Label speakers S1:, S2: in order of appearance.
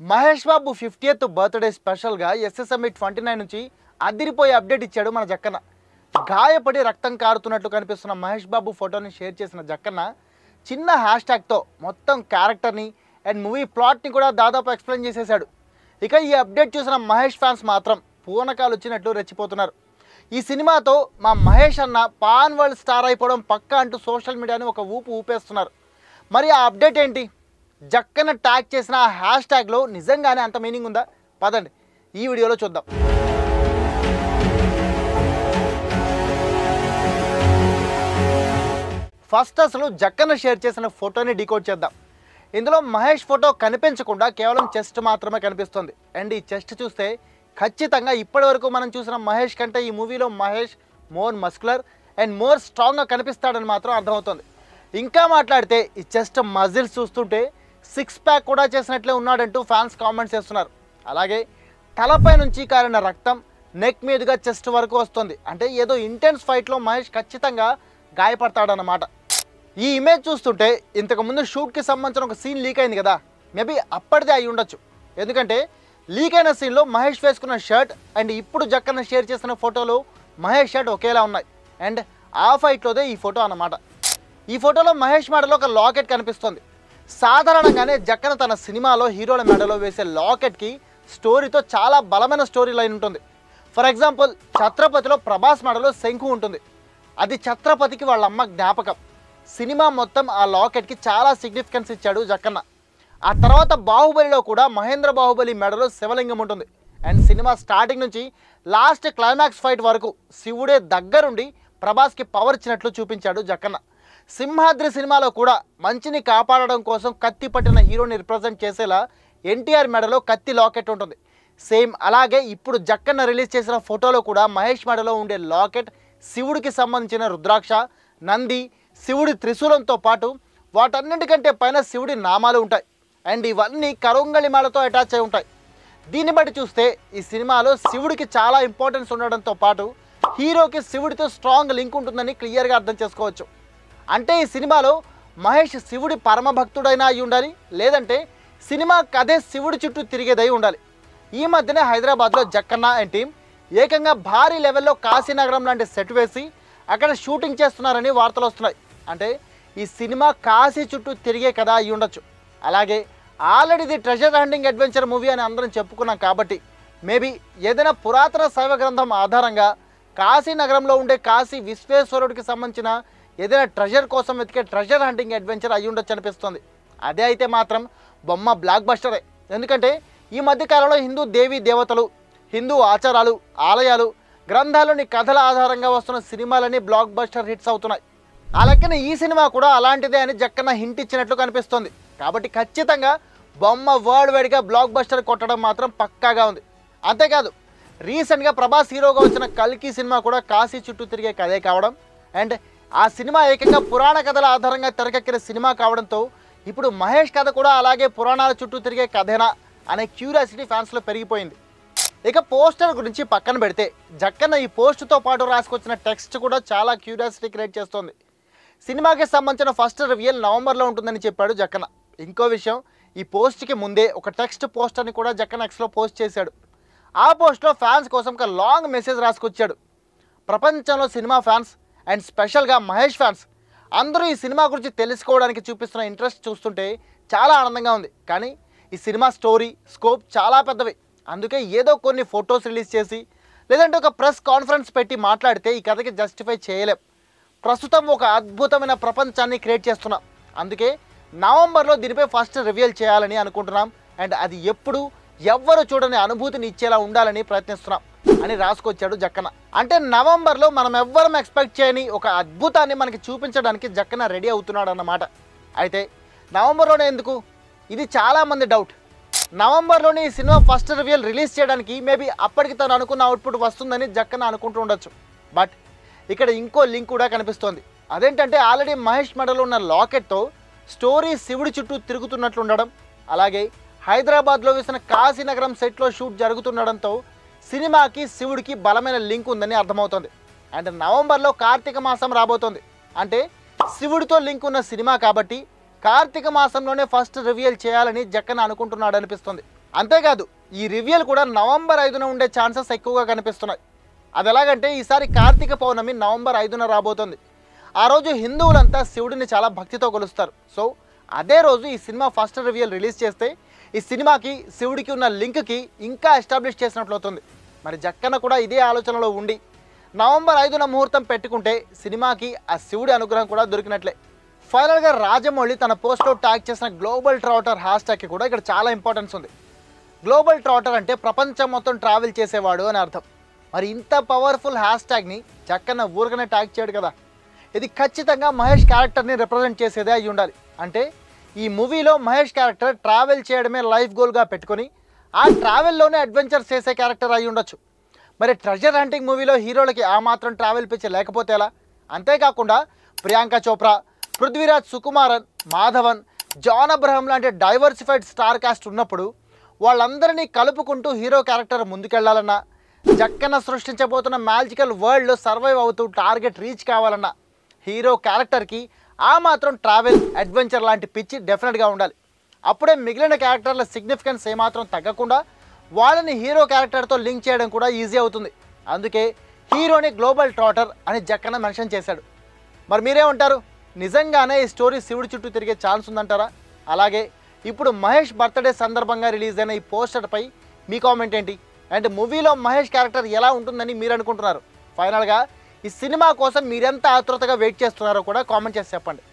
S1: Mahesh Babu 50th birthday స్పెషల్గా SSME 29 నుంచి అదిరిపోయే అప్డేట్ ఇచ్చాడు మన జక్కన్న. గాయపడి రక్తం కారుతున్నట్లు కనిపిస్తున్న మహేష్ బాబు ఫోటోని షేర్ చేసిన జక్కన్న చిన్న హ్యాష్ ట్యాగ్తో మొత్తం క్యారెక్టర్ని అండ్ మూవీ ప్లాట్ని కూడా దాదాపు ఎక్స్ప్లెయిన్ చేసేశాడు. ఇక ఈ అప్డేట్ చూసిన మహేష్ ఫ్యాన్స్ మాత్రం పూనకాలు వచ్చినట్లు రెచ్చిపోతున్నారు. ఈ సినిమాతో మా మహేష్ అన్న పాన్ వరల్డ్ స్టార్ అయిపోవడం పక్కా అంటూ సోషల్ మీడియాని ఒక ఊపు ఊపేస్తున్నారు. మరి ఆ అప్డేట్ ఏంటి? జక్కన్న ట్యాగ్ చేసిన ఆ హ్యాష్ ట్యాగ్లో నిజంగానే అంత మీనింగ్ ఉందా? పదండి ఈ వీడియోలో చూద్దాం. ఫస్ట్ అసలు జక్కన్న షేర్ చేసిన ఫోటోని డీకోడ్ చేద్దాం. ఇందులో మహేష్ ఫోటో కనిపించకుండా కేవలం చెస్ట్ మాత్రమే కనిపిస్తుంది. అండ్ ఈ చెస్ట్ చూస్తే ఖచ్చితంగా ఇప్పటి వరకు మనం చూసిన మహేష్ కంటే ఈ మూవీలో Mahesh more muscular and more స్ట్రాంగ్గా కనిపిస్తాడని మాత్రం అర్థమవుతుంది. ఇంకా మాట్లాడితే ఈ చెస్ట్ మజిల్స్ చూస్తుంటే 6 ప్యాక్ కూడా చేసినట్లే ఉన్నాడంటూ ఫ్యాన్స్ కామెంట్స్ చేస్తున్నారు. అలాగే తలపై నుంచి కారిన రక్తం నెక్ మీదుగా చెస్ట్ వరకు వస్తుంది. అంటే ఏదో ఇంటెన్స్ ఫైట్లో మహేష్ ఖచ్చితంగా గాయపడతాడన్నమాట. ఈ ఇమేజ్ చూస్తుంటే ఇంతకుముందు షూట్కి సంబంధించిన ఒక సీన్ లీక్ అయింది కదా, మేబీ అప్పటిదే అయి ఉండొచ్చు. ఎందుకంటే లీక్ అయిన సీన్లో మహేష్ వేసుకున్న షర్ట్ అండ్ ఇప్పుడు జక్కన్న షేర్ చేసిన ఫోటోలో మహేష్ షర్ట్ ఒకేలా ఉన్నాయి. అండ్ ఆ ఫైట్లోదే ఈ ఫోటో అన్నమాట. ఈ ఫోటోలో మహేష్ మెడలో ఒక లాకెట్ కనిపిస్తుంది. సాధారణంగానే జక్కన్న తన సినిమాలో హీరోల మెడలో వేసే లాకెట్కి స్టోరీతో చాలా బలమైన స్టోరీ లైన్ ఉంటుంది. ఫర్ ఎగ్జాంపుల్ ఛత్రపతిలో ప్రభాస్ మెడలో శంఖు ఉంటుంది. అది ఛత్రపతికి వాళ్ళ అమ్మ జ్ఞాపకం. సినిమా మొత్తం ఆ లాకెట్కి చాలా సిగ్నిఫికెన్స్ ఇచ్చాడు జక్కన్న. ఆ తర్వాత బాహుబలిలో కూడా మహేంద్ర బాహుబలి మెడలో శివలింగం ఉంటుంది. అండ్ సినిమా స్టార్టింగ్ నుంచి లాస్ట్ క్లైమాక్స్ ఫైట్ వరకు శివుడే దగ్గరుండి ప్రభాస్కి పవర్ ఇచ్చినట్లు చూపించాడు జక్కన్న. సింహాద్రి సినిమాలో కూడా మంచిని కాపాడడం కోసం కత్తి పట్టిన హీరోని రిప్రజెంట్ చేసేలా ఎన్టీఆర్ మెడలో కత్తి లాకెట్ ఉంటుంది. సేమ్ అలాగే ఇప్పుడు జక్కన్న రిలీజ్ చేసిన ఫోటోలో కూడా మహేష్ మెడలో ఉండే లాకెట్ శివుడికి సంబంధించిన రుద్రాక్ష, నంది, శివుడి త్రిశూలంతో పాటు వాటన్నింటికంటే పైన శివుడి నామాలు ఉంటాయి. అండ్ ఇవన్నీ కరుంగళిమాలతో అటాచ్ అయి ఉంటాయి. దీన్ని బట్టి చూస్తే ఈ సినిమాలో శివుడికి చాలా ఇంపార్టెన్స్ ఉండడంతో పాటు హీరోకి శివుడితో స్ట్రాంగ్ లింక్ ఉంటుందని క్లియర్గా అర్థం చేసుకోవచ్చు. అంటే ఈ సినిమాలో మహేష్ శివుడి పరమ భక్తుడైనా అయి ఉండాలి, లేదంటే సినిమా కథే శివుడి చుట్టూ తిరిగేదై ఉండాలి. ఈ మధ్యనే హైదరాబాద్లో జక్కన్న అండ్ టీం ఏకంగా భారీ లెవెల్లో కాశీనగరం లాంటి సెట్ వేసి అక్కడ షూటింగ్ చేస్తున్నారని వార్తలు వస్తున్నాయి. అంటే ఈ సినిమా కాశీ చుట్టూ తిరిగే కథ అయి ఉండొచ్చు. అలాగే ఆల్రెడీ ఇది ట్రెజర్ హంటింగ్ అడ్వెంచర్ మూవీ అని అందరం చెప్పుకున్నాం కాబట్టి మేబీ ఏదైనా పురాతన శైవ గ్రంథం ఆధారంగా కాశీనగరంలో ఉండే కాశీ విశ్వేశ్వరుడికి సంబంధించిన ఏదైనా ట్రెజర్ కోసం వెతికే ట్రెజర్ హంటింగ్ అడ్వెంచర్ అయ్యి ఉండొచ్చు అనిపిస్తుంది. అదే అయితే మాత్రం బొమ్మ బ్లాక్ బస్టరే. ఎందుకంటే ఈ మధ్యకాలంలో హిందూ దేవీ దేవతలు, హిందూ ఆచారాలు, ఆలయాలు, గ్రంథాలని కథల ఆధారంగా వస్తున్న సినిమాలని బ్లాక్ బస్టర్ హిట్స్ అవుతున్నాయి. ఆ లెక్కన ఈ సినిమా కూడా అలాంటిదే అని జక్కన్న హింట్ ఇచ్చినట్లు కనిపిస్తుంది. కాబట్టి ఖచ్చితంగా బొమ్మ వరల్డ్ వైడ్గా బ్లాక్ బస్టర్ కొట్టడం మాత్రం పక్కాగా ఉంది. అంతేకాదు రీసెంట్గా ప్రభాస్ హీరోగా వచ్చిన కల్కి సినిమా కూడా కాశీ చుట్టూ తిరిగే కథే కావడం అండ్ ఆ సినిమా ఏకంగా పురాణ కథల ఆధారంగా తెరకెక్కిన సినిమా కావడంతో ఇప్పుడు మహేష్ కథ కూడా అలాగే పురాణాల చుట్టూ తిరిగే కథేనా అనే క్యూరియాసిటీ ఫ్యాన్స్లో పెరిగిపోయింది. ఇక పోస్టర్ గురించి పక్కన పెడితే జక్కన్న ఈ పోస్ట్తో పాటు రాసుకొచ్చిన టెక్స్ట్ కూడా చాలా క్యూరియాసిటీ క్రియేట్ చేస్తోంది. సినిమాకి సంబంధించిన ఫస్ట్ రివ్యూల్ నవంబర్లో ఉంటుందని చెప్పాడు జక్కన్న. ఇంకో విషయం, ఈ పోస్ట్కి ముందే ఒక టెక్స్ట్ పోస్టర్ని కూడా జక్కన్న ఎక్స్లో పోస్ట్ చేశాడు. ఆ పోస్ట్లో ఫ్యాన్స్ కోసం ఒక లాంగ్ మెసేజ్ రాసుకొచ్చాడు. ప్రపంచంలో సినిమా ఫ్యాన్స్ అండ్ స్పెషల్గా మహేష్ ఫ్యాన్స్ అందరూ ఈ సినిమా గురించి తెలుసుకోవడానికి చూపిస్తున్న ఇంట్రెస్ట్ చూస్తుంటే చాలా ఆనందంగా ఉంది. కానీ ఈ సినిమా స్టోరీ స్కోప్ చాలా పెద్దవి. అందుకే ఏదో కొన్ని ఫొటోస్ రిలీజ్ చేసి లేదంటే ఒక ప్రెస్ కాన్ఫరెన్స్ పెట్టి మాట్లాడితే ఈ కథకి జస్టిఫై చేయలేం. ప్రస్తుతం ఒక అద్భుతమైన ప్రపంచాన్ని క్రియేట్ చేస్తున్నాం. అందుకే నవంబర్లో దీనిపై ఫస్ట్ రివీల్ చేయాలని అనుకుంటున్నాం. అండ్ అది ఎప్పుడు ఎవ్వరు చూడని అనుభూతిని ఇచ్చేలా ఉండాలని ప్రయత్నిస్తున్నాం అని రాసుకొచ్చాడు జక్కన్న. అంటే నవంబర్లో మనం ఎవ్వరం ఎక్స్పెక్ట్ చేయని ఒక అద్భుతాన్ని మనకి చూపించడానికి జక్కన్న రెడీ అవుతున్నాడు అన్నమాట. అయితే నవంబర్లోనే ఎందుకు? ఇది చాలామంది డౌట్. నవంబర్లోనే ఈ సినిమా ఫస్ట్ రివీల్ రిలీజ్ చేయడానికి మేబీ అప్పటికి తను అనుకున్న అవుట్పుట్ వస్తుందని జక్కన్న అనుకుంటూ ఉండొచ్చు. బట్ ఇక్కడ ఇంకో లింక్ కూడా కనిపిస్తోంది. అదేంటంటే ఆల్రెడీ మహేష్ మెడలో ఉన్న లాకెట్తో స్టోరీ శివుడి చుట్టూ తిరుగుతున్నట్లు ఉండడం, అలాగే హైదరాబాద్లో వేసిన కాశీనగరం సెట్లో షూట్ జరుగుతుండడంతో సినిమాకి శివుడికి బలమైన లింక్ ఉందని అర్థమవుతుంది. అండ్ నవంబర్లో కార్తీక మాసం రాబోతోంది. అంటే శివుడితో లింక్ ఉన్న సినిమా కాబట్టి కార్తీక మాసంలోనే ఫస్ట్ రివీల్ చేయాలని జక్కన్న అనుకుంటున్నాడు అనిపిస్తుంది. అంతేకాదు ఈ రివ్యూలు కూడా నవంబర్ 5న ఉండే ఛాన్సెస్ ఎక్కువగా కనిపిస్తున్నాయి. అది ఎలాగంటే ఈసారి కార్తీక పౌర్ణమి నవంబర్ 5న రాబోతుంది. ఆ రోజు హిందువులంతా శివుడిని చాలా భక్తితో కొలుస్తారు. సో అదే రోజు ఈ సినిమా ఫస్ట్ రివ్యూలు రిలీజ్ చేస్తే ఈ సినిమాకి శివుడికి ఉన్న లింక్కి ఇంకా ఎస్టాబ్లిష్ చేసినట్లు అవుతుంది. మరి జక్కన్న కూడా ఇదే ఆలోచనలో ఉండి నవంబర్ 5న ముహూర్తం పెట్టుకుంటే సినిమాకి ఆ శివుడి అనుగ్రహం కూడా దొరికినట్లే. ఫైనల్గా రాజమౌళి తన పోస్ట్లో ట్యాగ్ చేసిన గ్లోబల్ ట్రావటర్ హ్యాష్ ట్యాగ్కి కూడా ఇక్కడ చాలా ఇంపార్టెన్స్ ఉంది. గ్లోబల్ ట్రావటర్ అంటే ప్రపంచం మొత్తం ట్రావెల్ చేసేవాడు అని అర్థం. మరి ఇంత పవర్ఫుల్ హ్యాష్ ట్యాగ్ని జక్కన్న ఊరికనే ట్యాగ్ చేయడు కదా. ఇది ఖచ్చితంగా మహేష్ క్యారెక్టర్ని రిప్రజెంట్ చేసేదే అయి ఉండాలి. అంటే ఈ మూవీలో మహేష్ క్యారెక్టర్ ట్రావెల్ చేయడమే లైఫ్ గోల్గా పెట్టుకొని ఆ ట్రావెల్లోనే అడ్వెంచర్స్ చేసే క్యారెక్టర్ అయి ఉండొచ్చు. మరి ట్రెజర్ హంటింగ్ మూవీలో హీరోలకి ఆ మాత్రం ట్రావెల్ పిచ్చి లేకపోతే ఎలా? అంతేకాకుండా ప్రియాంక చోప్రా, పృథ్వీరాజ్ సుకుమారన్, మాధవన్, జాన్ అబ్రహం లాంటి డైవర్సిఫైడ్ స్టార్ కాస్ట్ ఉన్నప్పుడు వాళ్ళందరినీ కలుపుకుంటూ హీరో క్యారెక్టర్ ముందుకెళ్లాలన్నా, జక్కన్న సృష్టించబోతున్న మ్యాజికల్ వరల్డ్లో సర్వైవ్ అవుతూ టార్గెట్ రీచ్ కావాలన్నా హీరో క్యారెక్టర్కి ఆ మాత్రం ట్రావెల్, అడ్వెంచర్ లాంటి పిచ్చి డెఫినెట్గా ఉండాలి. అప్పుడే మిగిలిన క్యారెక్టర్ల సిగ్నిఫికెన్స్ ఏమాత్రం తగ్గకుండా వాళ్ళని హీరో క్యారెక్టర్తో లింక్ చేయడం కూడా ఈజీ అవుతుంది. అందుకే హీరోని గ్లోబల్ ట్రావటర్ అని జక్కన్న మెన్షన్ చేశాడు. మరి మీరేమంటారు? నిజంగానే ఈ స్టోరీ శివుడి చుట్టూ తిరిగే ఛాన్స్ ఉందంటారా? అలాగే ఇప్పుడు మహేష్ బర్త్డే సందర్భంగా రిలీజ్ అయిన ఈ పోస్టర్పై మీ కామెంట్ ఏంటి? అండ్ మూవీలో మహేష్ క్యారెక్టర్ ఎలా ఉంటుందని మీరు అనుకుంటున్నారు? ఫైనల్గా ఈ సినిమా కోసం మీరెంత ఆతృతగా వెయిట్ చేస్తున్నారో కూడా కామెంట్ చేసి చెప్పండి.